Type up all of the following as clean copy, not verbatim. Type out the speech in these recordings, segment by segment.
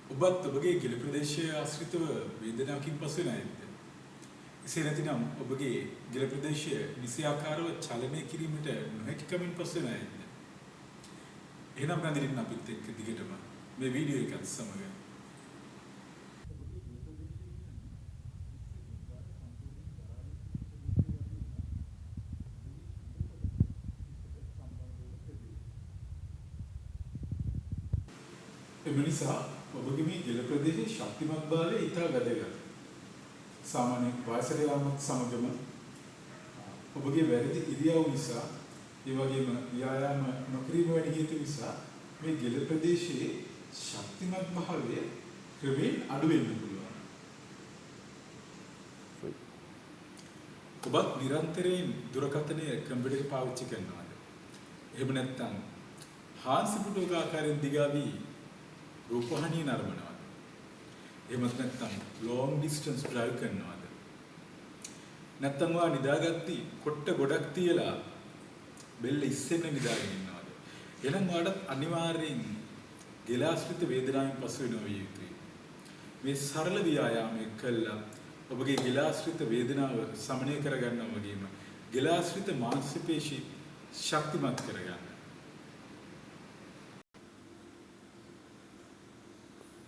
ඔබත් ඔබගේ ගෙල ප්‍රදේශයේ ආශ්‍රිතව වේදනාවකින් පසු වෙන අයද? එසේ නැතිනම් ඔබගේ ගෙල ප්‍රදේශය නිසියාකාරව චලනය කිරීමට නොහැකිකමින් පසු වෙන අයද? එහෙනම් බඳින්න අපිත් එක්ක දිගටම මේ වීඩියෝ එකත් සමග ඒ නිසා ඔබගේ මේ ගෙල ප්‍රදේශයේ ශක්තිමත් භාවය ඉතා වැදගත්. සාමාන්‍ය වයසට යාමත් සමගම ඔබගේ වැරදි ඉරියව් නිසා ඒ වගේම ව්‍යායාම නොකිරීම වැනි හේතු නිසා මේ ගෙල ප්‍රදේශයේ ශක්තිමත් භාවය ක්‍රමයෙන් අඩු වෙන්න පුළුවන්. ඔබත් නිරන්තරයෙන් දුරකථනය කම්පියුටර් එක පාවිච්චි කරනවාද? එහෙම නැත්නම් හාන්සි පුටුවක ආකාරයෙන් දිගාවී රූපවාහිනිය නරඹනවාද? එහෙමත් නැත්නම් long distance drive කරනවාද? නැත්නම් වා නිදාගatti කොට්ට ගොඩක් තියලා බෙල්ල ඉස්සෙන්න නිදාගෙන ඉන්නවාද? එහෙනම් වාටත් අනිවාර්යෙන් ගෙලාශ්‍රිත වේදනාවෙන් පසු වෙනවා විය යුතුයි. මේ සරල ව්‍යායාමයක් කළා ඔබගේ ගෙලාශ්‍රිත වේදනාව සමනය කරගන්නවා වගේම ගෙලාශ්‍රිත මාංශ පේශි ශක්තිමත් කරගන්න.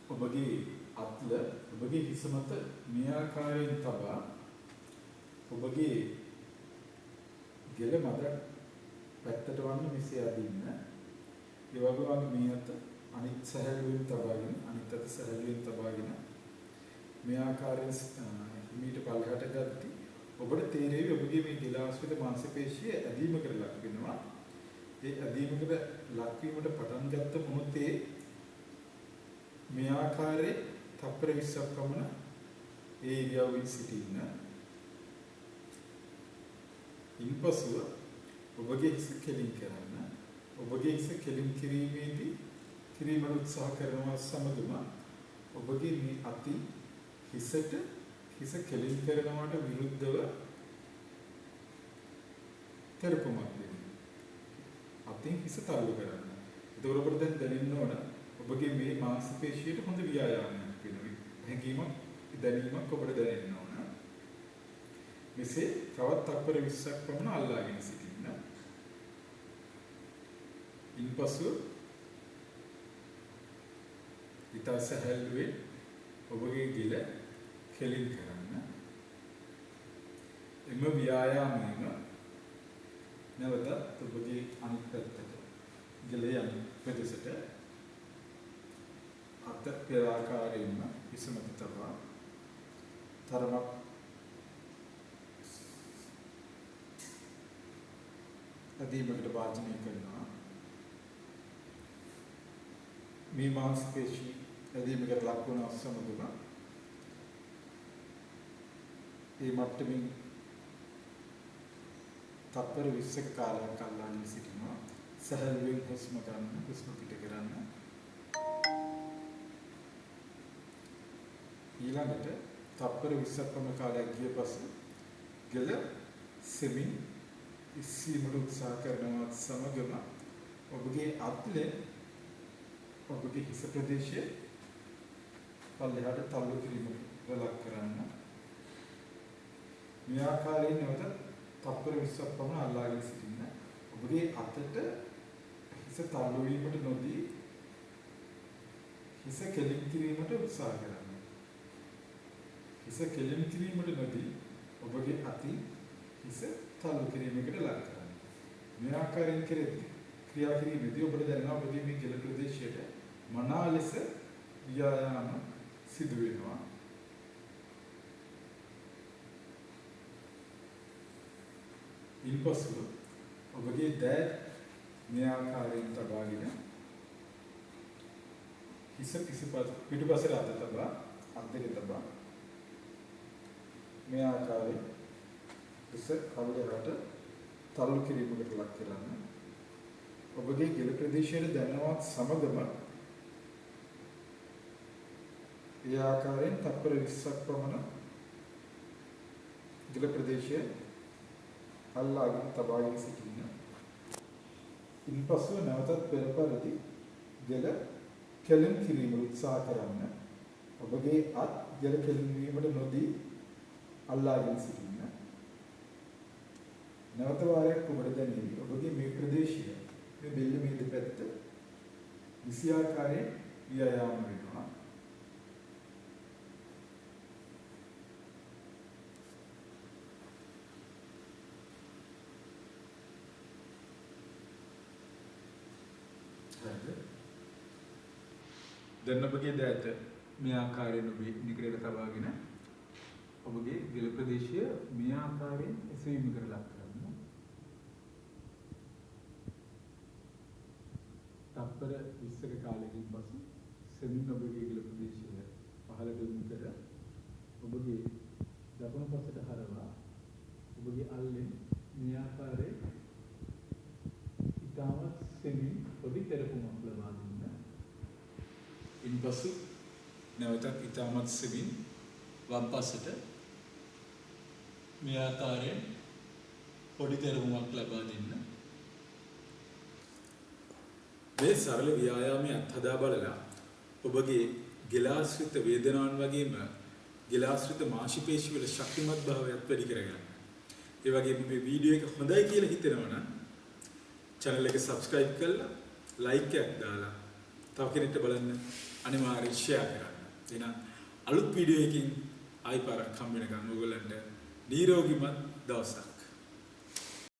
ඔබගේ අත්ල ඔබගේ හිස මත මේ ආකාරයෙන් තබා ඔබගේ ගෙල මත පැත්තට වන්න මෙසේ අදින්න. ඒ වගේම මේ අත අනිත් සැහැල්ලුවෙන් තබාගෙන අනිත් අත සැහැල්ලුවෙන් තබාගෙන මේ ආකාරයෙන් හිමීට පල්ලෙහාට ගatti ඔබට තේරෙවි ඔබගේ මේ ගෙලාශ්‍රිත මාංශ පේශිය ඇදීමකට ලක් වෙනවා. ඒ ඇදීමකට ලක්වීමට පටන් ගත්ත මොහොතේ මේ ආකාරයේ තප්පර 20ක් පමණ ඒ ඉරියව්වෙන් සිටින්න. ඉන්පසුව ඔබගේ හිස කෙලින් කරන්න. ඔබගේ හිස කෙලින් කිරීමේදී කිරීමට උත්සාහ කරනවා සමගම ඔබගේ මේ අති හිසට හිස කෙලින් කරනවට විරුද්ධව තෙරපුමක් දෙන්න. අතින් හිස තල්ලු කරන්න. ඒතකොට ඔබට දැන් දැනෙන්න ඕන ඔබගේ මේ මාංශ පේශියට හොඳ ව්‍යායාමයක් වෙනවා. හැඟීමක් දැනීමක් ඔබට දැනෙන්න ඕන. මෙසේ තවත් තප්පර 20ක් පමණ අල්ලාගෙන සිටින්න. ඉන්පසු ඊට සැහැල්ලුවෙන් ඔබගේ ගෙල කෙලින් කරන්න. එම ව්‍යායාමයම නැවත ඔබගේ අනිත් පැත්තට ගෙලේ යන ප්‍රදේශයට අත පෙර ආකාරයෙන්ම හිස මත තබා තරමක් අදීමකට වාජනය කරනවා. මේ මාංශ පේශී අදීමකට ලක් වන සමගම මේ මට්ටමින් තප්පර 20ක කාලයක් අල්ලාගෙන සිටිනවා. සැහැල්ලුවෙන් හුස්ම ගන්න, හුස්ම පිට කරන්න. ඊළඟට තප්පර 20ක් පමණ කාලයක් ගිය පසු ගෙල සෙමින් ඉස්සීමට උත්සාහ කරනවත් සමගම ඔබගේ අත්ලේ ඔබගේ හිස ප්‍රදේශයේ පල්ලෙහාට තල්ලු කිරීමට ලක් කරන්න. මේ ආකාරයෙන් නැවත තප්පර 20ක් පමණ අල්ලාගෙන සිටින්න. ඔබගේ අතට හිස තල්ලු වීමට නොදී හිස කෙලින් කිරීමට උත්සාහ කරන්න. හිස කෙලින් කිරීමට නොදී ඔබගේ අතින් හිස තල්ලු කිරීමකට ලක් කරන්න. මේ ආකාරයෙන් ක්‍රියා කිරීමේදී ඔබට දැනෙනවා ඔබගේ මේ ගෙල ප්‍රදේශයට මනා ලෙස ව්‍යායාම සිදු වෙනවා. ඉන්පසු ඔබගේ දෑත් මේ ආකාරයෙන් තබාගෙන හිස පිටුපසට අත තබා අත් දෙක තබා මේ ආකාරයෙන් හිස කවුලකට තල්ලු කිරීමකට ලක් කරන්න. ඔබගේ ගෙල ප්‍රදේශයේ දැනවත් සමගම ඒ ආකාරයෙන් තප්පර 20ක් පමණ ගෙල ප්‍රදේශයේ අල්ලාගෙන තබාගෙන සිටින්න. ඉන්පසු නැවතත් පෙර පරිදි ගෙල කෙලින් කිරීමට උත්සාහ කරන්න. ඔබගේ අත් ගැල කෙලින් වීමට නොදී අල්ලාගෙන සිටින්න. නැවත වාරයක් ඔබට දැනෙවි. ඔබගේ මේ ප්‍රදේශය මේ බෙල්ල මේ දෙපැත්ත විසි ආකාරයෙන් ව්‍යායාම වෙනවා. දැන් ඔබගේ දෑත මේ ආකාරයෙන් ඔබ නිකරේට තබාගෙන ඔබගේ දිල ප්‍රදේශය මේ ආකාරයෙන් එසවීම කරලා කරන්න. තප්පර 20ක කාලයකින් පසු සෙමින් ඔබගේ දිල ප්‍රදේශය පහළට යොමු කර ඔබගේ දකුණු පසට හරවා ඔබගේ අල්ලෙන් මේ ආකාරයෙන් ඉතාමත් සෙමින් පොඩි තෙරපුමක් ලබා දෙන්න. ඉන්පසු නැවතත් ඉතාමත් සෙමින් වම් පසට මේ ආකාරයෙන් පොඩි තෙරපුමක් ලබා දෙන්න. මේ සරල ව්‍යායාමයේ අත්හදා බලලා ඔබගේ ගෙලාශ්‍රිත වේදනාවන් වගේම ගෙලාශ්‍රිත මාංශපේශි වල ශක්තිමත් භාවයත් වැඩි කරගන්න. ඒ වගේම මේ වීඩියෝ එක හොඳයි කියලා හිතෙනවා නම් channel එක subscribe කරලා like එකක් දාලා තව කෙනෙක්ට බලන්න අනිවාර්යෙන් share කරන්න. එහෙනම් අලුත් වීඩියෝ එකකින් ආයි පාරක් හම්බ වෙනකන් ඔයගොල්ලන්ට නිරෝගීමත් දවසක්.